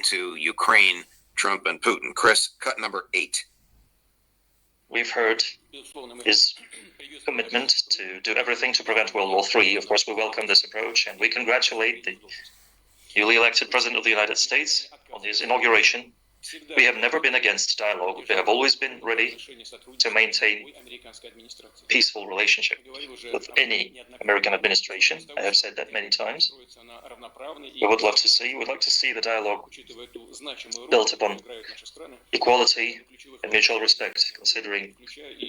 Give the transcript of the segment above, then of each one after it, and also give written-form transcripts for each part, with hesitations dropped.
to Ukraine, Trump, and Putin. Chris, cut number 8. We've heard his commitment to do everything to prevent World War III. Of course, we welcome this approach, and we congratulate the newly elected President of the United States on his inauguration. We have never been against dialogue. We have always been ready to maintain peaceful relationship with any American administration. I have said that many times. We would like to see the dialogue built upon equality and mutual respect, considering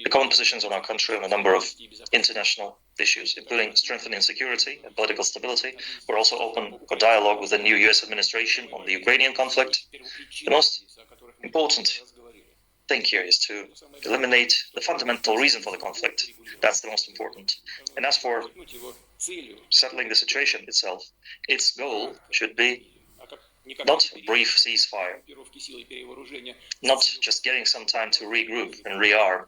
the common positions on our country on a number of international issues, including strengthening security and political stability. We're also open for dialogue with the new U.S. administration on the Ukrainian conflict. The most important thing here is to eliminate the fundamental reason for the conflict. That's the most important. And as for settling the situation itself, its goal should be not a brief ceasefire, not just getting some time to regroup and rearm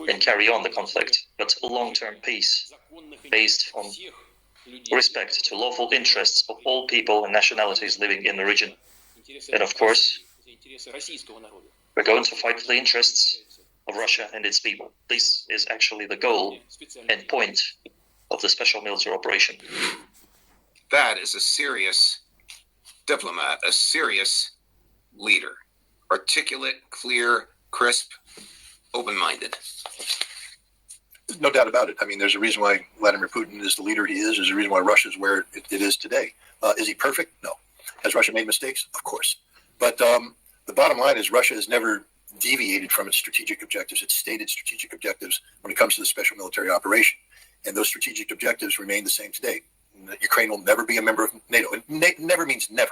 and carry on the conflict, but long-term peace based on respect to lawful interests of all people and nationalities living in the region. And of course, we're going to fight for the interests of Russia and its people. This is actually the goal and point of the special military operation. That is a serious diplomat, a serious leader. Articulate, clear, crisp, open-minded. No doubt about it. I mean, there's a reason why Vladimir Putin is the leader he is. There's a reason why Russia is where it is today. Is he perfect? No. Has Russia made mistakes? Of course. But the bottom line is Russia has never deviated from its strategic objectives, its stated strategic objectives when it comes to the special military operation. And those strategic objectives remain the same today. Ukraine will never be a member of NATO. And never means never.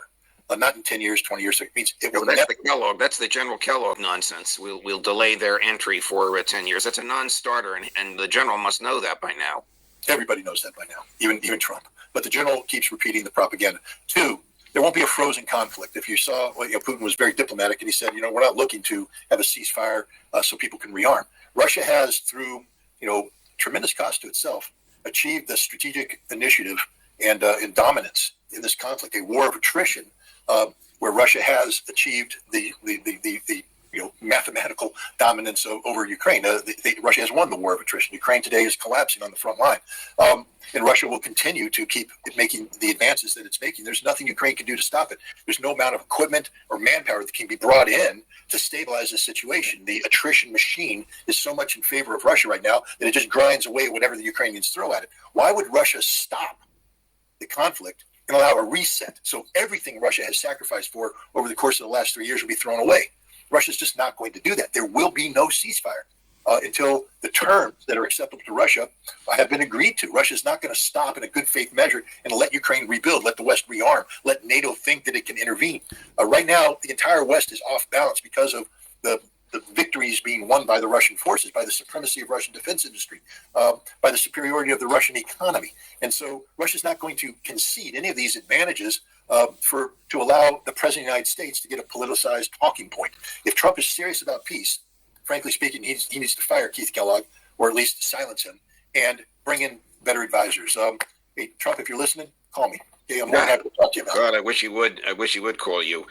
Not in 10 years, 20 years. It means it will that's never. the Kellogg. That's the General Kellogg nonsense. We'll delay their entry for 10 years. That's a non-starter, and the general must know that by now. Everybody knows that by now, even Trump. But the general keeps repeating the propaganda. 2, there won't be a frozen conflict. If you saw, Putin was very diplomatic, and he said, we're not looking to have a ceasefire so people can rearm. Russia has, through tremendous cost to itself, achieved the strategic initiative and dominance in this conflict, a war of attrition, where Russia has achieved the mathematical dominance over Ukraine. Russia has won the war of attrition. Ukraine today is collapsing on the front line. And Russia will continue to keep making the advances that it's making. There's nothing Ukraine can do to stop it. There's no amount of equipment or manpower that can be brought in to stabilize the situation. The attrition machine is so much in favor of Russia right now that it just grinds away whatever the Ukrainians throw at it. Why would Russia stop the conflict and allow a reset? So everything Russia has sacrificed for over the course of the last 3 years will be thrown away. Russia's just not going to do that. There will be no ceasefire until the terms that are acceptable to Russia have been agreed to. Russia's not going to stop in a good faith measure and let Ukraine rebuild, let the West rearm, let NATO think that it can intervene. Right now, the entire West is off balance because of the victories being won by the Russian forces, by the supremacy of Russian defense industry, by the superiority of the Russian economy. And so Russia's not going to concede any of these advantages to allow the President of the United States to get a politicized talking point. If Trump is serious about peace, frankly speaking, he needs to fire Keith Kellogg, or at least silence him, and bring in better advisors. Hey, Trump, if you're listening, call me. Okay, I'm more than happy to talk to you about it. God, I wish he would call you.